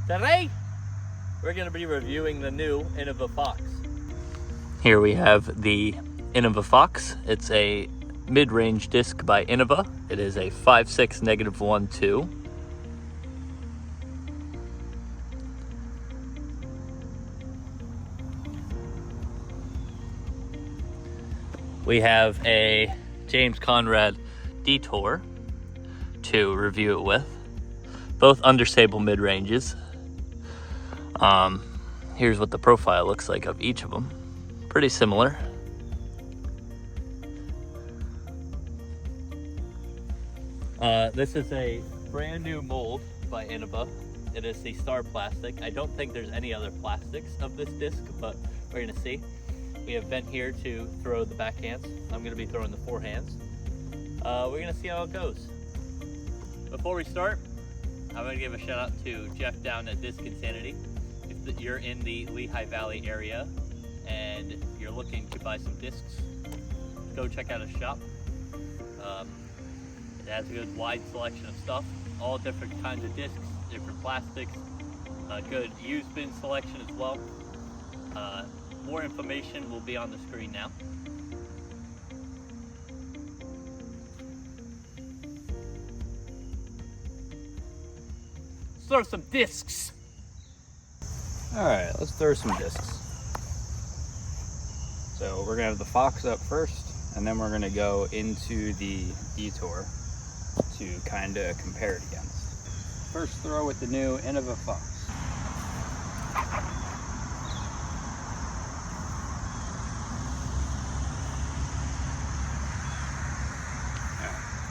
Today, we're going to be reviewing the new Innova Fox. Here we have the Innova Fox. It's a mid-range disc by Innova. It is a 5.6 -1.2. We have a James Conrad Detour to review it with. Both understable mid-ranges. Here's what the profile looks like of each of them. Pretty similar. This is a brand new mold by Innova. It is the Star Plastic. I don't think there's any other plastics of this disc, but we're gonna see. We have bent here to throw the backhands. I'm gonna be throwing the forehands. We're gonna see how it goes. Before we start, I'm gonna give a shout out to Jeff down at Disc Insanity. If you're in the Lehigh Valley area and you're looking to buy some discs, go check out his shop. It has a good wide selection of stuff, all different kinds of discs, different plastics, a good used bin selection as well. More information will be on the screen now. Let's throw some discs. All right, let's throw some discs. So we're gonna have the Fox up first, and then we're gonna go into the Detour to kind of compare it against. First throw with the new Innova Fox.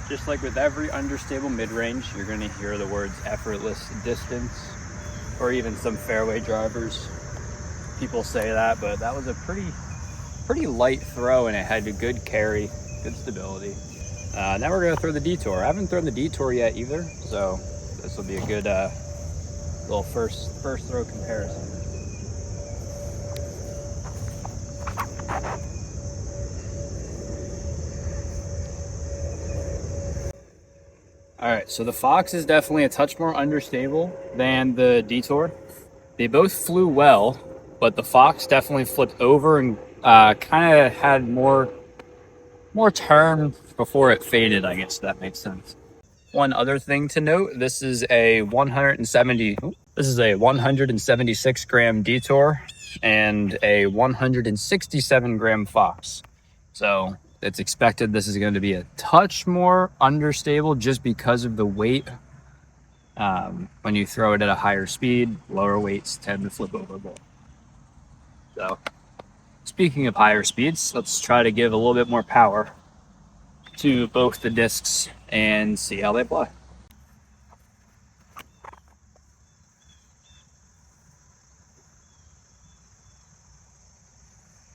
Just like with every understable mid-range, you're gonna hear the words effortless distance, or even some fairway drivers. People say that, but that was a pretty light throw, and it had a good carry, good stability. Now we're gonna throw the Detour. I haven't thrown the Detour yet either, so this will be a good little first throw comparison. All right, so the Fox is definitely a touch more understable than the Detour. They both flew well, but the Fox definitely flipped over and kind of had more turn before it faded, I guess that makes sense. One other thing to note, this is a 176 gram Detour and a 167 gram Fox. So it's expected this is going to be a touch more understable just because of the weight. When you throw it at a higher speed, lower weights tend to flip over more. So speaking of higher speeds, let's try to give a little bit more power to both the discs and see how they fly.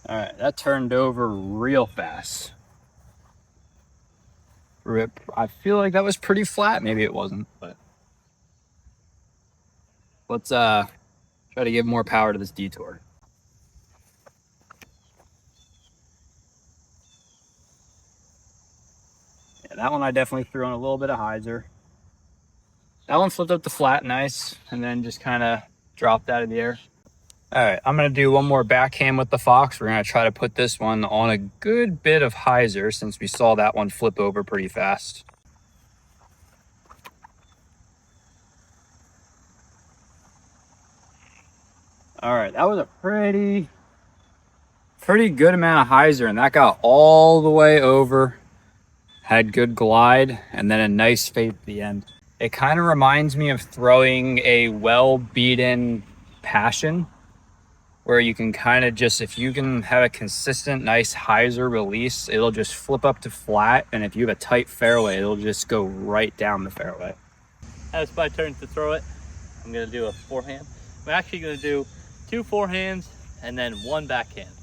All right, that turned over real fast. Rip. I feel like that was pretty flat. Maybe it wasn't, but let's try to give more power to this Detour. Yeah, that one I definitely threw on a little bit of hyzer. That one flipped up the flat nice, and then just kind of dropped out of the air. All right, I'm gonna do one more backhand with the Fox. We're gonna try to put this one on a good bit of hyzer since we saw that one flip over pretty fast. All right, that was a pretty good amount of hyzer, and that got all the way over, had good glide, and then a nice fade at the end. It kind of reminds me of throwing a well-beaten Passion, where you can kind of just, if you can have a consistent, nice hyzer release, it'll just flip up to flat, and if you have a tight fairway, it'll just go right down the fairway. Now it's my turn to throw it. I'm gonna do a forehand. I'm actually gonna do 2 forehands and then 1 backhand.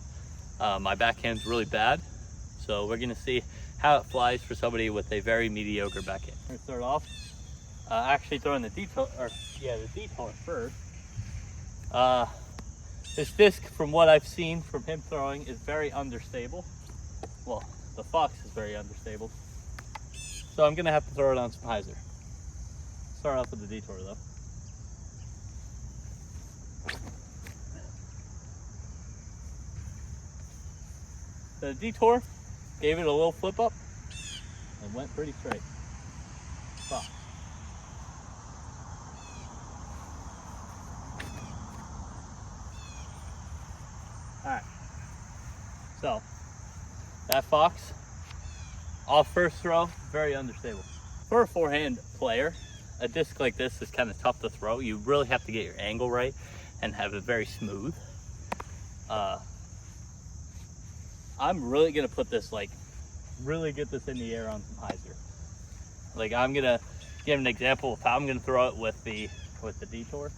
My backhand's really bad, so we're gonna see how it flies for somebody with a very mediocre backhand. I'm gonna start off actually throwing the Detour, the Detour first. This disc, from what I've seen from him throwing, is very understable. Well, the Fox is very understable. So I'm gonna have to throw it on some hyzer. Start off with the Detour though. So the detour gave it a little flip up and went pretty straight. Fox. Alright, so that Fox, off first throw, very understable. For a forehand player, a disc like this is kind of tough to throw. You really have to get your angle right and have it very smooth. I'm really gonna put this, like, really get this in the air on some hyzer. Like, I'm gonna give an example of how I'm gonna throw it with the detour.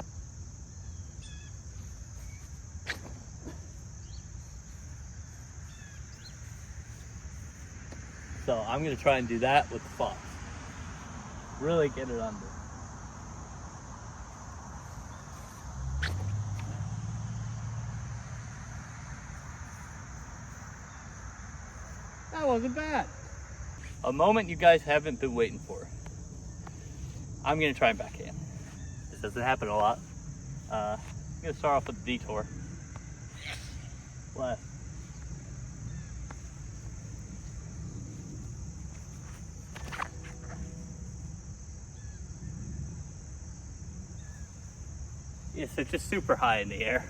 So I'm gonna try and do that with the Fox. Really get it under. That wasn't bad. A moment you guys haven't been waiting for. I'm gonna try and backhand. This doesn't happen a lot. I'm gonna start off with the detour. Left. Yes, it's just super high in the air.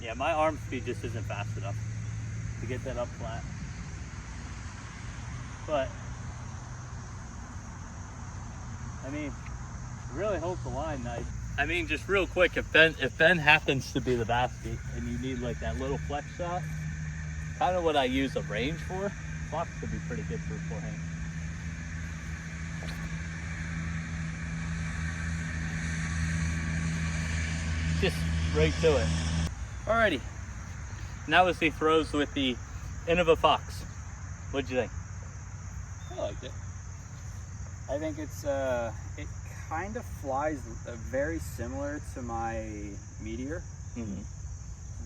Yeah, my arm speed just isn't fast enough to get that up flat. But, I mean, it really holds the line nice. I mean, just real quick, if Ben happens to be the basket and you need like that little flex shot, kind of what I use a range for, Fox could be pretty good for forehand. Just right to it. Alrighty, now as he throws with the Innova Fox. What'd you think? I liked it. I think it's it kind of flies very similar to my Meteor. Mm-hmm.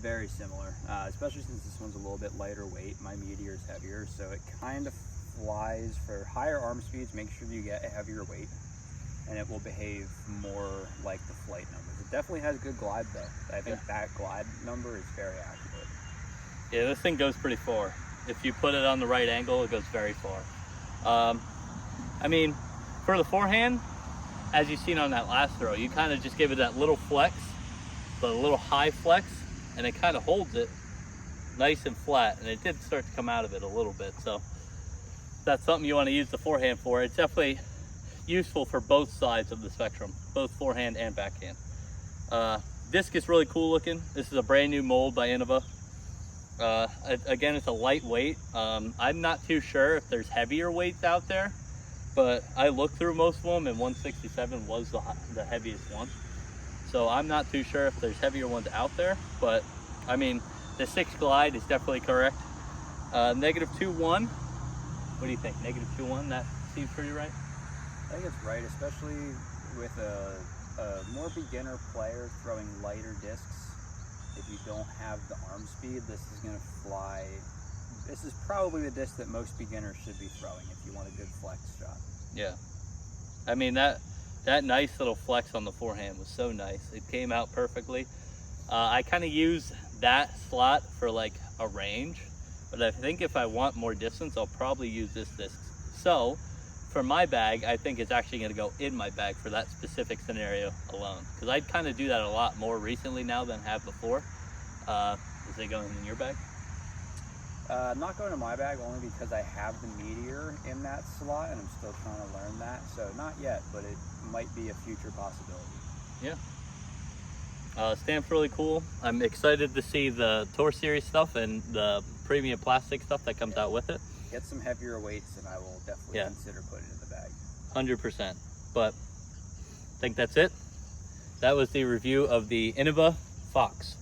Very similar, especially since this one's a little bit lighter weight. My Meteor is heavier, so it kind of flies for higher arm speeds. Make sure you get a heavier weight, and it will behave more like the flight numbers. It definitely has good glide though. I think that glide number is very accurate. Yeah, this thing goes pretty far. If you put it on the right angle, it goes very far. I mean, for the forehand, as you've seen on that last throw, you kind of just give it that little flex, but a little high flex, and it kind of holds it nice and flat, and it did start to come out of it a little bit. So if that's something you want to use the forehand for. It's definitely useful for both sides of the spectrum, both forehand and backhand. Disc is really cool looking. This is a brand new mold by Innova. Again, it's a lightweight. I'm not too sure if there's heavier weights out there, but I looked through most of them and 167 was the heaviest one. So I'm not too sure if there's heavier ones out there, but I mean, the 6 glide is definitely correct. -2.1, what do you think? -2.1, that seems pretty right? I think it's right, especially with a more beginner player throwing lighter discs. If you don't have the arm speed, this is going to fly. This is probably the disc that most beginners should be throwing if you want a good flex shot. Yeah. I mean, that nice little flex on the forehand was so nice. It came out perfectly. I kind of use that slot for like a range, but I think if I want more distance, I'll probably use this disc. So for my bag, I think it's actually going to go in my bag for that specific scenario alone, because I kind of do that a lot more recently now than I have before. Is it going in your bag? Not going to my bag, only because I have the Meteor in that slot and I'm still trying to learn that. So not yet, but it might be a future possibility. Yeah. Stamp's really cool. I'm excited to see the Tour Series stuff and the premium plastic stuff that comes out with it. Get some heavier weights and I will definitely consider putting it in the bag. 100%. But I think that's it. That was the review of the Innova Fox.